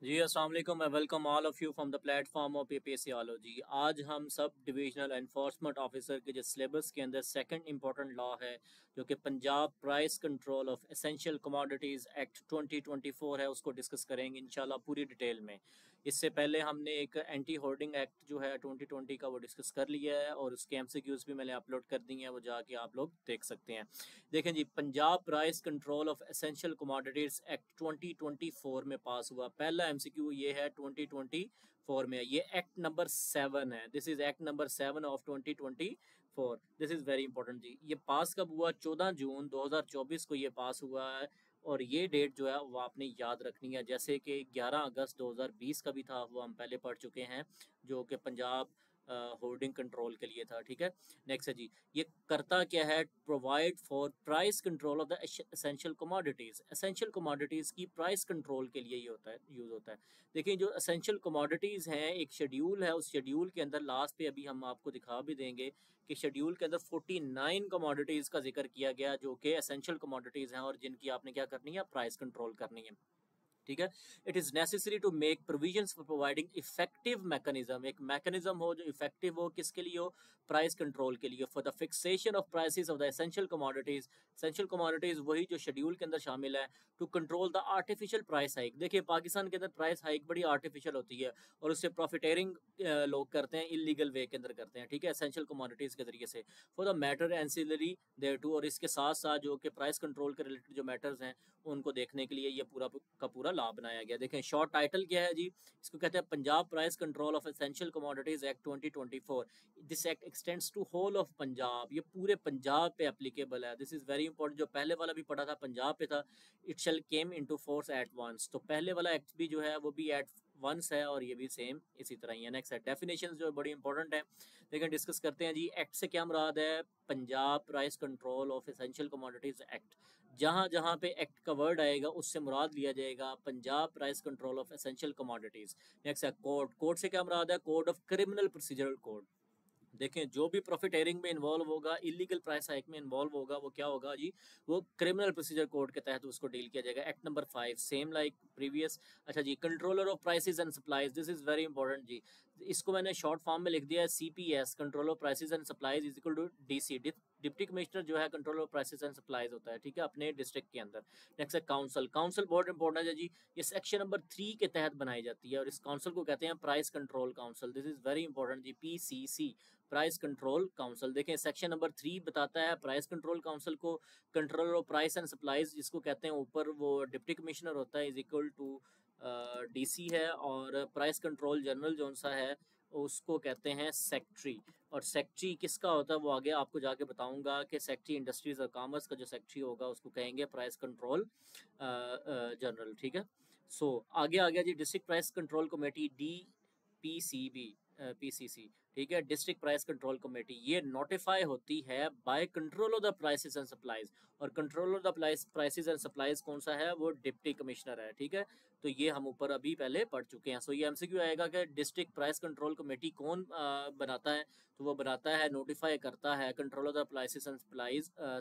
जी अस्सलाम वालेकुम। मैं welcome all of you from the platform of एपीएससीलॉजी। आज हम सब डिविजनल एनफोर्समेंट ऑफिसर के जो सिलेबस के अंदर सेकंड इंपॉर्टेंट लॉ है जो कि Punjab price control of essential commodities act 2024 है, उसको डिस्कस करेंगे इंशाल्लाह पूरी डिटेल में। इससे पहले हमने एक एंटी होर्डिंग एक्ट जो है 2020 का वो डिस्कस कर लिया है और उसके एमसीक्यूज़ भी मैंने अपलोड कर दिए हैं, वो जाके आप लोग देख सकते हैं। देखें जी, Punjab price control of essential commodities act 2024 में पास हुआ। पहला एमसीक्यू ये है 2024 में, ये एक्ट नंबर 7 है। This is act number 7 of 2024। This is very important जी। ये पास कब हुआ? 14 जून 2024 को ये पास हुआ है। और ये डेट जो है वो आपने याद रखनी है, जैसे कि 11 अगस्त 2020 का भी था, वो हम पहले पढ़ चुके हैं, जो कि पंजाब होर्डिंग कंट्रोल के लिए था। ठीक है, नेक्स्ट है जी, ये करता क्या है? Provide for price control of the essential commodities. Essential commodities की प्राइस कंट्रोल के लिए ये होता है, यूज़ होता है। देखिए, जो एसेंशियल कमोडिटीज़ हैं, एक शेड्यूल है, उस शेड्यूल के अंदर लास्ट पे अभी हम आपको दिखा भी देंगे कि शेड्यूल के अंदर 49 कमोडिटीज़ का जिक्र किया गया जो कि एसेंशियल कमोडिटीज़ हैं और जिनकी आपने क्या करनी है? प्राइस कंट्रोल करनी है। ठीक है, it is necessary to make provisions for providing effective mechanism. एक मैकेनिज्म हो जो इफेक्टिव हो, किसके लिए हो? प्राइस कंट्रोल के लिए। For the fixation of prices of the essential commodities. Essential commodities वही जो शेड्यूल के अंदर शामिल है। To control the artificial price hike. देखिए, पाकिस्तान के अंदर प्राइस हाइक बड़ी आर्टिफिशियल होती है और उससे प्रॉफिटेरिंग लोग करते हैं, इलीगल वे के अंदर करते हैं। ठीक है, एसेंशियल कमोडिटीज के जरिए से। For the matter ancillary thereto, और इसके साथ साथ जो कि प्राइस कंट्रोल के रिलेटेड जो मैटर्स हैं उनको देखने के लिए ये पूरा का पूरा लॉ बनाया गया। देखें, शॉर्ट टाइटल क्या है जी? इसको कहते हैं Punjab price control of essential commodities act 2024। This act extends to whole of Punjab. ये पूरे पंजाब पे एप्लीकेबल है। This is very important. जो पहले वाला भी पढ़ा था पंजाब पे था, it shall came into force at once. तो पहले वाला एक्ट भी जो है वो भी एट वंस है और ये भी सेम इसी तरह ही है। नेक्स्ट है डेफिनेशंस, जो बड़ी इंपॉर्टेंट है। लेकिन डिस्कस करते हैं जी। एक्ट से क्या मुराद है? Punjab price control of essential commodities act. जहाँ जहाँ पे एक्ट का वर्ड आएगा उससे मुराद लिया जाएगा Punjab price control of essential commodities. Next है कोड। कोड से क्या मुराद है? Code of criminal procedural code. देखें, जो भी प्रॉफिटेरिंग में इन्वॉल्व होगा, इलीगल प्राइस हाइक में इन्वॉल्व होगा, वो क्या होगा जी? वो क्रिमिनल प्रोसीजर कोड के तहत उसको डील किया जाएगा। Act number 5 same like previous. अच्छा जी, controller of prices and supplies. This is very important जी। इसको मैंने शॉर्ट फॉर्म में लिख दिया है CPS, control of prices and supplies is equal to DC. Deputy commissioner जो है control of prices and supplies होता है, ठीक है, अपने डिस्ट्रिक्ट के अंदर। नेक्स्ट है काउंसिल। काउंसिल बहुत इंपॉर्टेंट है जी। ये सेक्शन नंबर 3 के तहत बनाई जाती है और इस काउंसिल को कहते हैं price control council. This is very important जी, पीसीसी, प्राइस कंट्रोल काउंसिल। देखें, सेक्शन नंबर 3 बताता है प्राइस कंट्रोल काउंसिल को controller of price and supplies, जिसको कहते हैं ऊपर वो डिप्टी कमिश्नर होता है, इज इक्वल टू डीसी है। और प्राइस कंट्रोल जनरल जो सा है उसको कहते हैं सेक्रेटरी। और सेक्रेटरी किसका होता है वो आगे आपको जाके बताऊंगा कि सेक्रेटरी इंडस्ट्रीज और कॉमर्स का जो सेक्रेटरी होगा उसको कहेंगे प्राइस कंट्रोल जनरल। ठीक है, सो आगे आ गया जी district price control committee, D PCB, PCC. ठीक है, डिस्ट्रिक्ट प्राइस कंट्रोल कमेटी ये नोटिफाई होती है by control of the prices and supplies. और control of the prices and supplies कौन सा है? वो डिप्टी कमिश्नर है। ठीक है, तो ये हम ऊपर अभी पहले पढ़ चुके हैं। सो ये एमसीक्यू आएगा कि डिस्ट्रिक्ट प्राइस कंट्रोल कमेटी कौन बनाता है? तो वो बनाता है, नोटिफाई करता है control of the prices and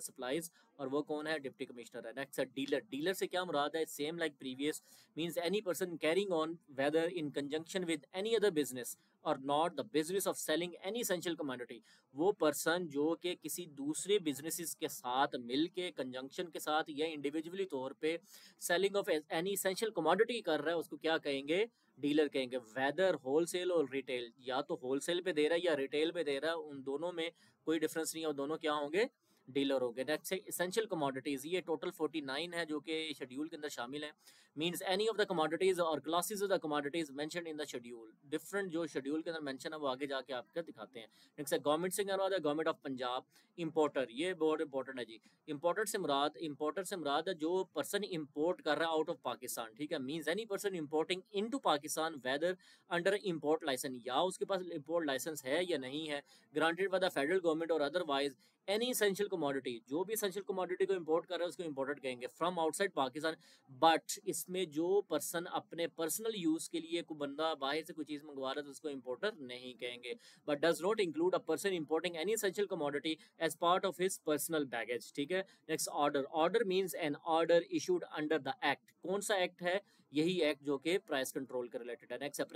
supplies, और वो कौन है? डिप्टी कमिश्नर है। नेक्स्ट है डीलर। डीलर से क्या मुराद है? Same like previous, means any person carrying on whether in conjunction with any other business और not the business of selling any essential commodity. वो पर्सन जो कि किसी दूसरे बिजनेसेस के साथ मिलके, कंजंक्शन के साथ या इंडिविजुअली तौर पे selling of any essential commodity कर रहा है, उसको क्या कहेंगे? डीलर कहेंगे। वेदर होलसेल और रिटेल, या तो होलसेल पे दे रहा है या रिटेल पे दे रहा है, उन दोनों में कोई डिफरेंस नहीं है, वो दोनों क्या होंगे? डीलर हो गए। नेक्स्ट है एसेंशियल कमोडिटीज। ये टोटल 49 है जो कि शेड्यूल के अंदर शामिल है। Means any of the commodities और classes of the commodities mentioned in the schedule. Different जो शेड्यूल के अंदर मेंशन है वो आगे जाके आपको दिखाते हैं। नेक्स्ट है गवर्नमेंट से क्या मुराद है? Government of Punjab. इंपोर्टर, ये बहुत इंपॉर्टेंट है जी। इंपोर्टर से मुराद है जो पर्सन इंपोर्ट कर रहा है आउट ऑफ पाकिस्तान। ठीक है, means any person importing into Pakistan whether under import licence, या उसके पास इंपोर्ट लाइसेंस है या नहीं है, granted by the federal government और अदरवाइज एनी एसेंशियल कमोडिटी। जो भी एसेंशियल कमोडिटी को इंपोर्ट कर रहा है उसको इंपोर्टेड कहेंगे फ्रॉम आउटसाइड पाकिस्तान। बट इसमें जो पर्सन अपने पर्सनल यूज के लिए कोई बंदा बाहर से कोई चीज मंगवा रहा है तो उसको इंपोर्टर नहीं कहेंगे। But does not include a person importing any essential commodity as part of his personal baggage. ठीक है, next order. Order means an order issued under the act. कौन सा एक्ट है? यही एक्ट जो कि प्राइस कंट्रोल के रिलेटेड है। नेक्स्ट है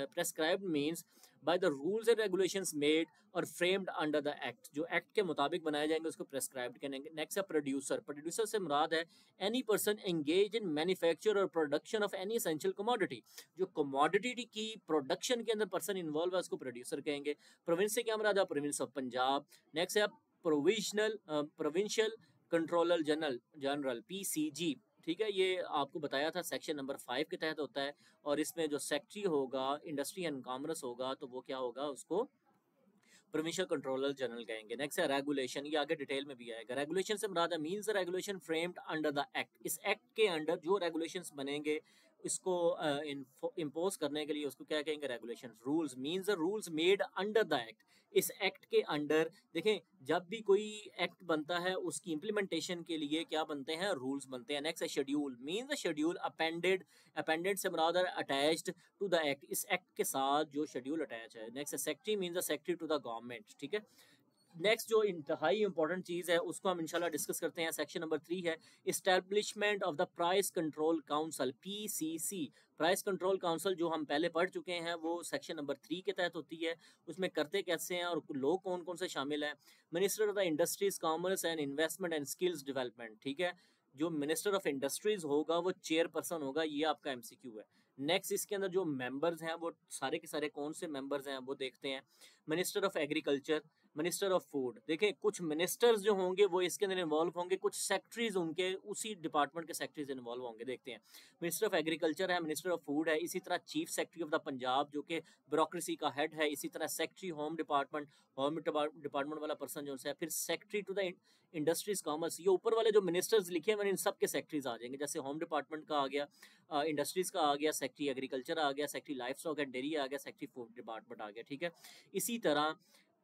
prescribe means by the rules and regulations made और फ्रेम्ड अंडर द एक्ट, जो एक्ट के मुताबिक बनाए जाएंगे उसको प्रेस्क्राइब्ड कहेंगे। नेक्स्ट है प्रोड्यूसर से मुराद है any person engage in manufacture और production of any essential commodity, जो कमोडिटी की प्रोडक्शन के अंदर पर्सन इन्वॉल्व है उसको प्रोड्यूसर कहेंगे। प्रोविंस से क्या मुराद है, प्रोविंस ऑफ पंजाब। नेक्स्ट है प्रोविंशियल कंट्रोलर जनरल PCG, ठीक है, ये आपको बताया था सेक्शन नंबर 5 के तहत होता है, और इसमें जो सेक्रेटरी होगा इंडस्ट्री एंड कॉमर्स होगा तो वो क्या होगा, उसको प्रोविंशियल कंट्रोलर जनरल कहेंगे। नेक्स्ट है रेगुलेशन, ये आगे डिटेल में भी आएगा। रेगुलेशन से मुराद है means regulation framed under the act, इस एक्ट के अंडर जो रेगुलेशंस बनेंगे इसको इम्पोज करने के लिए उसको क्या कहेंगे, regulation. Rules means the rules made under the act, इस एक्ट के अंडर देखें जब भी कोई एक्ट बनता है उसकी इंप्लीमेंटेशन के लिए क्या बनते हैं, रूल्स बनते हैं। नेक्स्ट है schedule means the schedule appended से मुराद है अटैच्ड टू द एक्ट, इस एक्ट के साथ जो शेड्यूल अटैच है। नेक्स्ट है secretary means the secretary to the government, ठीक है। नेक्स्ट जो इंतहाई इंपॉर्टेंट चीज़ है उसको हम इंशाल्लाह डिस्कस करते हैं, सेक्शन नंबर 3 है establishment of the price control council PCC। Price control council जो हम पहले पढ़ चुके हैं वो सेक्शन नंबर 3 के तहत होती है। उसमें करते कैसे हैं और लोग कौन कौन से शामिल हैं, minister of the industries commerce and investment and skills development, ठीक है। जो मिनिस्टर ऑफ इंडस्ट्रीज होगा वो चेयरपर्सन होगा, ये आपका MCQ है। नेक्स्ट इसके अंदर जो मेंबर्स हैं वो सारे के सारे कौन से मेंबर्स हैं वो देखते हैं। Minister of agriculture, minister of food, देखें कुछ मिनिस्टर्स जो होंगे वो इसके अंदर इन्वॉल्व होंगे, कुछ सेक्रेटरीज उनके उसी डिपार्टमेंट के सेक्रेटरीज इन्वॉल्व होंगे, देखते हैं। मिनिस्टर ऑफ एग्रीकल्चर है, मिनिस्टर ऑफ फूड है, इसी तरह chief secretary of the Punjab जो कि ब्यूरोक्रेसी का हेड है, इसी तरह सेक्रेटरी होम डिपार्टमेंट वाला पर्सन जो है, फिर secretary to the industries commerce, ये ऊपर वाले जो मिनिस्टर्स लिखे हैं इन सब के सेक्रेटरीज आ जाएंगे। जैसे होम डिपार्टमेंट का आ गया, इंडस्ट्रीज का आ गया, सेक्रेटरी एग्रीकल्चर आ गया, secretary livestock and dairy आ गया, सेक्रेटरी फूड डिपार्टमेंट आ गया, ठीक है। इसी तरह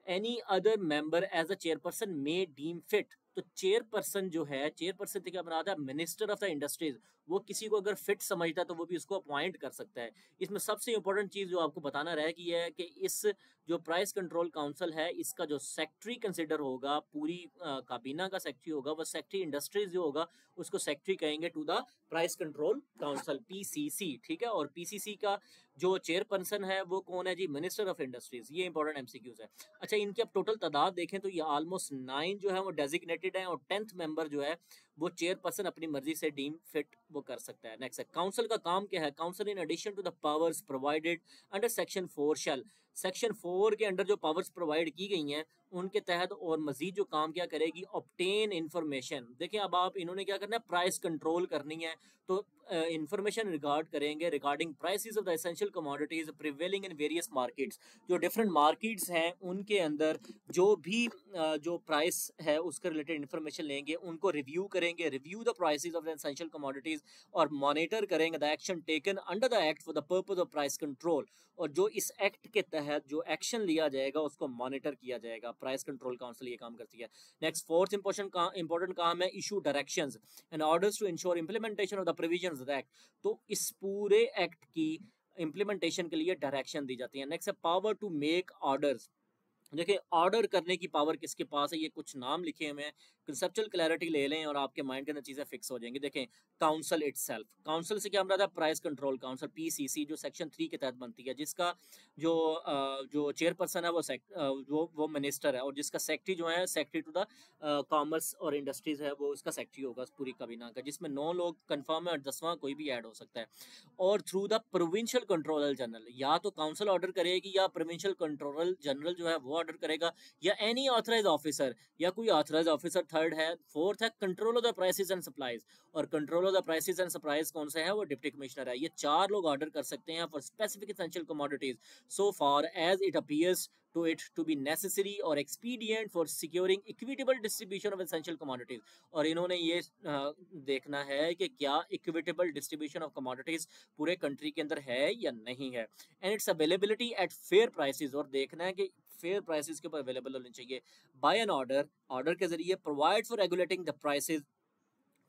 any other member as a chairperson may deem fit, तो चेयरपर्सन जो है, चेयरपर्सन से क्या बनाता है, मिनिस्टर ऑफ द इंडस्ट्रीज, वो किसी को अगर फिट समझता है तो वो भी उसको अपॉइंट कर सकता है। इसमें सबसे इंपॉर्टेंट चीज जो आपको बताना रह गई है कि इस जो प्राइस कंट्रोल काउंसिल है इसका जो सेक्रेटरी कंसिडर होगा, पूरी काबीना का सेक्रेटरी होगा, वो सेक्रेटरी इंडस्ट्रीज जो होगा उसको सेक्रेटरी कहेंगे to the price control council PCC, ठीक है। और PCC का जो चेयरपर्सन है वो कौन है जी, मिनिस्टर ऑफ इंडस्ट्रीज। ये इंपॉर्टेंट MCQs है। अच्छा, इनकी अब टोटल तादाद देखें तो ये ऑलमोस्ट 9 जो है वो डेजिग्नेटेड है, और 10th मेंबर जो है वो चेयरपर्सन अपनी मर्जी से डीम फिट वो कर सकता है। नेक्स्ट है काउंसिल का काम क्या है, council in addition to the powers provided under section 4 shall, section 4 के अंडर जो पावर्स प्रोवाइड की गई हैं उनके तहत और मजीद जो काम क्या करेगी, ऑब्टेन इंफॉर्मेशन। देखिए अब आप इन्होंने क्या करना है, प्राइस कंट्रोल करनी है, तो इंफॉर्मेशन रिगार्ड करेंगे regarding prices of the essential commodities prevailing in various markets, जो डिफरेंट मार्केट्स हैं उनके अंदर जो भी जो प्राइस है उसके रिलेटेड इंफॉर्मेशन लेंगे, उनको रिव्यू करेंगे, review the prices of the essential commodities, और मॉनिटर करेंगे the action taken under the act for the purpose of price control, और जो इस एक्ट के तहत जो एक्शन लिया जाएगा उसको मॉनिटर किया जाएगा। प्राइस कंट्रोल काउंसिल ये काम करती है। नेक्स्ट फोर्थ इंपॉर्टेंट काम है issue directions and orders to ensure implementation of the provisions of the act, तो इस पूरे एक्ट की इंप्लीमेंटेशन के लिए डायरेक्शन दी जाती है। नेक्स्ट है पावर टू मेक ऑर्डर्स, देखिए ऑर्डर करने की पावर किसके पास है, ये कुछ नाम लिखे हुए हैं, कंसेप्चुअल क्लैरिटी ले लें और आपके माइंड के अंदर चीज़ें फिक्स हो जाएंगी। देखें काउंसिल इटसेल्फ, काउंसिल से क्या मतलब है, प्राइस कंट्रोल काउंसिल PCC जो सेक्शन 3 के तहत बनती है, जिसका जो चेयरपर्सन है वो मिनिस्टर है, और जिसका सेक्रेटरी जो है सेक्रेटरी टू द कॉमर्स और इंडस्ट्रीज है वो उसका सेक्रेटरी होगा पूरी काबीना का, जिसमें 9 लोग कन्फर्म है और 10वां कोई भी ऐड हो सकता है। और through the provincial controller general, या तो काउंसिल ऑर्डर करेगी या प्रोविंशियल कंट्रोलर जनरल जो है वो ऑर्डर करेगा, या एनी ऑथराइज ऑफिसर, या कोई ऑथराइज ऑफिसर। थर्ड है, फोर्थ है control of the prices and supplies, और control of the prices and supplies कौन से है, वो डिप्टी कमिश्नर है। ये 4 लोग ऑर्डर कर सकते हैं for specific essential commodities so far as it appears to it to be necessary or expedient for securing equitable distribution of essential commodities, और इन्होंने ये देखना है कि क्या equitable distribution of commodities पूरे कंट्री के अंदर है या नहीं है, and its availability at fair prices, और देखना है कि फेयर प्राइसेस के ऊपर अवेलेबल होने चाहिए। बाय एन ऑर्डर के जरिए provide for regulating the prices,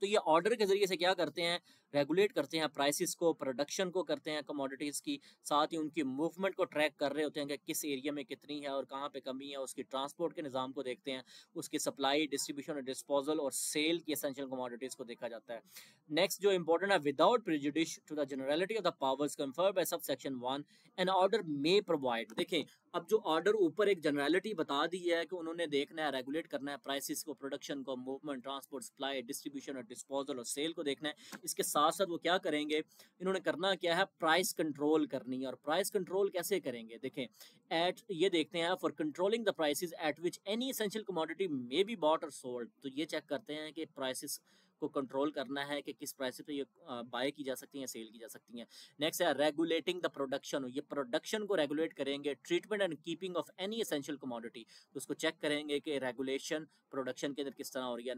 तो ये ऑर्डर के जरिए से क्या करते हैं, रेगुलेट करते हैं प्राइसेस को, प्रोडक्शन को करते हैं कमोडिटीज़ की, साथ ही उनकी मूवमेंट को ट्रैक कर रहे होते हैं कि किस एरिया में कितनी है और कहाँ पे कमी है, उसकी ट्रांसपोर्ट के निज़ाम को देखते हैं, उसकी सप्लाई, डिस्ट्रीब्यूशन और डिस्पोजल और सेल की एसेंशियल कमोडिटीज़ को देखा जाता है। नेक्स्ट जो इंपॉर्टेंट है, without prejudice to the generality of the powers conferred by subsection 1 an order may provide. देखें, अब जो ऑर्डर ऊपर एक जनरलिटी बता दी है कि उन्होंने देखना है, रेगुलेट करना है प्राइसेस को, प्रोडक्शन को, मूवमेंट, ट्रांसपोर्ट, सप्लाई, डिस्ट्रीब्यूशन और डिस्पोजल और सेल को देखना है। इसके साथ साथ वो क्या करेंगे, इन्होंने करना क्या है, प्राइस कंट्रोल करनी है। और प्राइस कंट्रोल कैसे करेंगे, देखें, एट ये देखते हैं, for controlling the prices eight which any essential commodity may be bought और सोल्ड। तो ये चेक करते हैं कि प्राइसेस को कंट्रोल करना है कि किस प्राइस पे ये बाय की जा सकती हैं, सेल की जा सकती हैं। नेक्स्ट है रेगुलेटिंग द प्रोडक्शन, ये प्रोडक्शन को रेगुलेट करेंगे। Treatment and keeping of any essential commodity, तो उसको चेक करेंगे कि रेगुलेशन प्रोडक्शन के अंदर किस तरह हो रही है।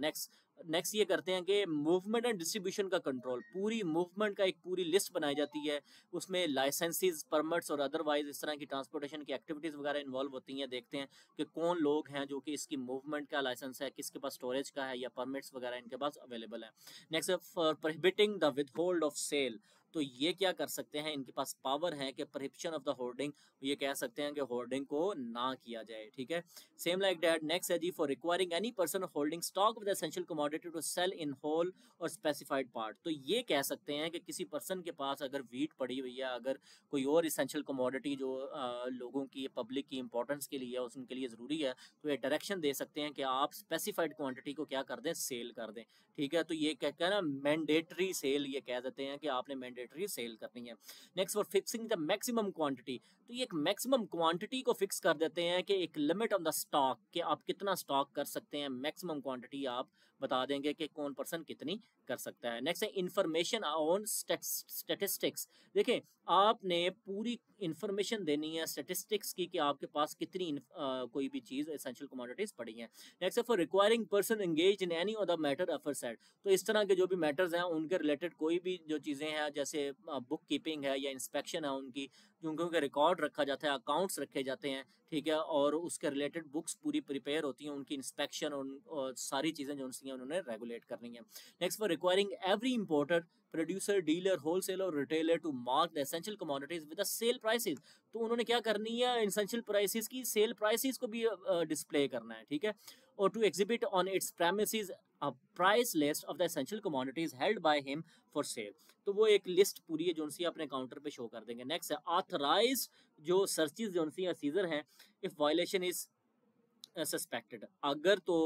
नेक्स्ट ये करते हैं कि मूवमेंट एंड डिस्ट्रीब्यूशन का कंट्रोल, पूरी मूवमेंट का एक पूरी लिस्ट बनाई जाती है, उसमें लाइसेंसेस, परमिट्स और अदरवाइज इस तरह की ट्रांसपोर्टेशन की एक्टिविटीज़ वगैरह इन्वॉल्व होती हैं। देखते हैं कि कौन लोग हैं जो कि इसकी मूवमेंट का लाइसेंस है, किसके पास स्टोरेज का है या परमिट्स वगैरह इनके पास अवेलेबल है। Next, for prohibiting the withhold of sale, तो ये क्या कर सकते हैं, इनके पास पावर है कि प्रोहिबिशन ऑफ द होर्डिंग, ये कह सकते हैं कि होर्डिंग को ना किया जाए। ठीक है, सेम लाइक दैट। नेक्स्ट है जी, for requiring any person holding stock of the essential commodity to sell in whole और स्पेसिफाइड पार्ट, तो ये कह सकते हैं कि किसी पर्सन के पास अगर वीट पड़ी हुई है, अगर कोई और एसेंशियल कमोडिटी जो लोगों की, पब्लिक की इंपॉर्टेंस के लिए, उनके लिए ज़रूरी है, तो ये डायरेक्शन दे सकते हैं कि आप स्पेसिफाइड क्वांटिटी को क्या कर दें, सेल कर दें। ठीक है, तो ये क्या है ना, मैंडेटरी सेल, ये कह देते हैं कि आपने मैंडेटरी सेल करनी है। Next, for fixing the maximum quantity, तो ये एक मैक्सिमम क्वांटिटी को फिक्स कर देते हैं कि एक लिमिट ऑफ द स्टॉक, कि आप कितना स्टॉक कर सकते हैं, मैक्सिमम क्वांटिटी आप बता देंगे कि कौन पर्सन कितनी कर सकता है। नेक्स्ट है इंफॉर्मेशन ऑन स्टैटिस्टिक्स, देखें आपने पूरी इंफॉर्मेशन देनी है स्टैटिस्टिक्स की कि आपके पास कितनी कोई भी चीज़ एसेंशियल कमोडिटीज पड़ी हैं। नेक्स्ट है for requiring person engage in any other matter offer set, तो इस तरह के जो भी मैटर्स हैं उनके रिलेटेड कोई भी जो चीज़ें हैं, जैसे बुक कीपिंग है या इंस्पेक्शन है उनकी, उनके रिकॉर्ड रखा जाता है, अकाउंट्स रखे जाते हैं, ठीक है, और उसके रिलेटेड बुक्स पूरी प्रिपेयर होती हैं, उनकी इंस्पेक्शन और सारी चीज़ें जो उनकी उन्होंने रेगुलेट करनी है। Next, for requiring every importer, producer, dealer, wholesaler और retailer to mark the essential commodities with the sale prices, तो उन्होंने क्या करनी है, एसेंशियल प्राइसेस की सेल प्राइसेस को भी डिस्प्ले करना है। ठीक है, और to exhibit on its premises a price list of the essential commodities held by him for sale, तो वो एक लिस्ट पूरी है जो सी अपने काउंटर पे शो कर देंगे। नेक्स्ट है ऑथराइज जो सर्चेज जो सी सीजर हैं, इफ वायलेशन इज सस्पेक्टेड, अगर तो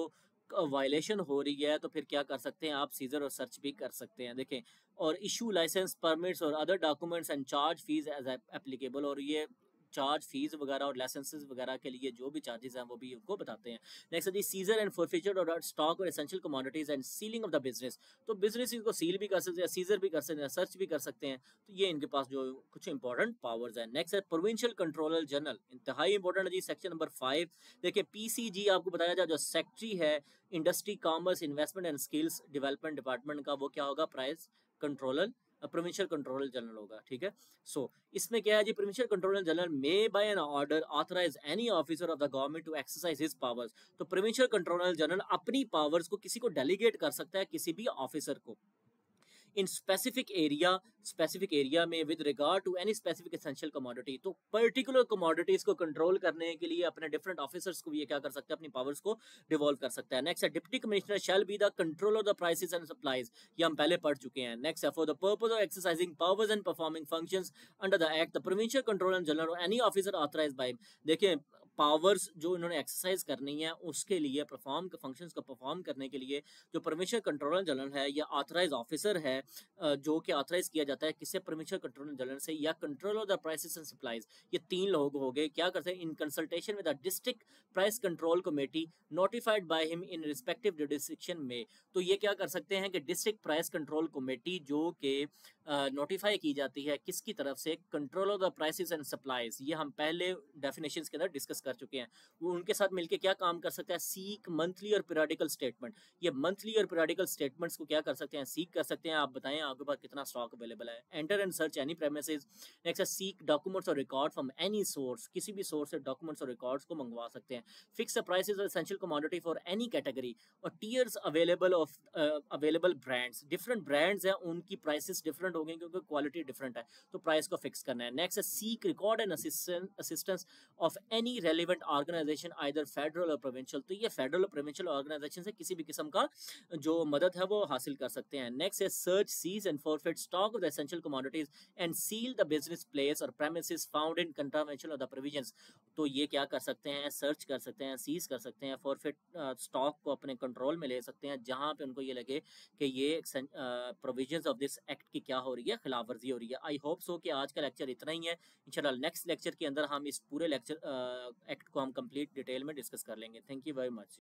वायलेशन हो रही है तो फिर क्या कर सकते हैं आप, सीजर और सर्च भी कर सकते हैं। देखें, और इशू लाइसेंस, परमिट्स और other documents and charge fees as applicable, और ये चार्ज फीस वगैरह और लाइसेंसेस वगैरह के लिए जो भी चार्जेस हैं वो भी उनको बताते हैं। नेक्स्ट है जी, सीजर एंड फॉरफीचर और स्टॉक और essential commodities and ceiling of the business, तो बिजनेस को सील भी कर सकते हैं, सीजर भी कर सकते हैं, सर्च भी कर सकते हैं, तो ये इनके पास जो कुछ इंपॉर्टेंट पावर्स हैं। नेक्स्ट है प्रोविंशियल कंट्रोलर जनरल, इंतहाई इंपॉर्टेंट है जी, सेक्शन नंबर 5। देखिए पीसीजी आपको बताया जाए, जो सेक्रेटरी है industry, commerce, investment and skills development department का, वो क्या होगा, price controller, provincial controller general होगा। ठीक है, सो इसमें क्या है जी, provincial controller general may by an order authorise any officer of the government to exercise his powers, तो प्रोविंशियल कंट्रोलर जनरल अपनी पावर्स को किसी को डेलीगेट कर सकता है, किसी भी ऑफिसर को, इन स्पेसिफिक एरिया में with regard to any specific essential commodity, तो पर्टिकुलर कमोडिटीज को कंट्रोल करने के लिए अपने डिफरेंट ऑफिसर्स को ये क्या कर सकते हैं, अपनी पावर्स को डिवॉल्व कर सकता है। नेक्स्ट है deputy commissioner shall be the controller of the prices and supplies, ये हम पहले पढ़ चुके हैं। नेक्स्ट है for the purpose of exercising powers and performing functions under the act the provincial controller general और एनी ऑफिसर ऑथराइज्ड बाय, देखिए powers जो इन्होंने एक्सरसाइज करनी है उसके लिए, परफॉर्म फंक्शंस को परफॉर्म करने के लिए जो प्रोविंशियल कंट्रोलर जनरल है या ऑथराइज ऑफिसर है, जो कि ऑथराइज किया जाता है किससे, प्रोविंशियल कंट्रोलर जनरल से, या control of the prices and supplies, ये 3 लोग हो गए, क्या करते हैं, in consultation with the district price control committee notified by him in respective jurisdiction में, तो ये क्या कर सकते हैं कि डिस्ट्रिक्ट प्राइस कंट्रोल कमेटी जो कि नोटिफाई की जाती है किसकी तरफ से, control of the prices and supplies, ये हम पहले डेफिनेशंस के अंदर डिस्कस कर चुके हैं। वो उनके साथ मिलकर क्या काम कर सकता है, सीक मंथली और पीरियडिकल स्टेटमेंट। ये मंथली और पीरियडिकल स्टेटमेंट्स को क्या कर सकते हैं, सीक कर सकते हैं। आप बताएं आपके पास कितना स्टॉक अवेलेबल है। Enter and search any premises. Next है सीक डॉक्यूमेंट्स और रिकॉर्ड फ्रॉम एनी सोर्स, किसी भी सोर्स से डॉक्यूमेंट्स और रिकॉर्ड्स को मंगवा सकते हैं। Fix the prices of essential commodity for any category, और tiers available of available brands, different brands हैं उनकी प्राइसेस डिफरेंट होंगे क्योंकि क्वालिटी डिफरेंट है, तो प्राइस को फिक्स करना है। नेक्स्ट है seek record and assistance of any relevant organisation either federal or provincial, तो ये फेडरल और प्रोविंशियल ऑर्गेनाइजेशन से किसी भी किस्म का जो मदद है वो हासिल कर सकते हैं। नेक्स्ट है search seize and forfeit stock of the essential commodities and seal the business place और premises found in contravention of the provisions, तो ये क्या कर सकते हैं, सर्च कर सकते हैं, सीज कर सकते हैं, फॉरफिट स्टॉक को अपने कंट्रोल में ले सकते हैं जहां पे उनको ये लगे कि ये प्रोविजंस ऑफ दिस एक्ट की क्या हो रही है, खिलाफ वर्जी हो रही है। आई होप सो कि आज का लेक्चर इतना ही है। इंशाल्लाह नेक्स्ट लेक्चर के अंदर हम इस पूरे लेक्चर एक्ट को हम कंप्लीट डिटेल में डिस्कस कर लेंगे। Thank you very much.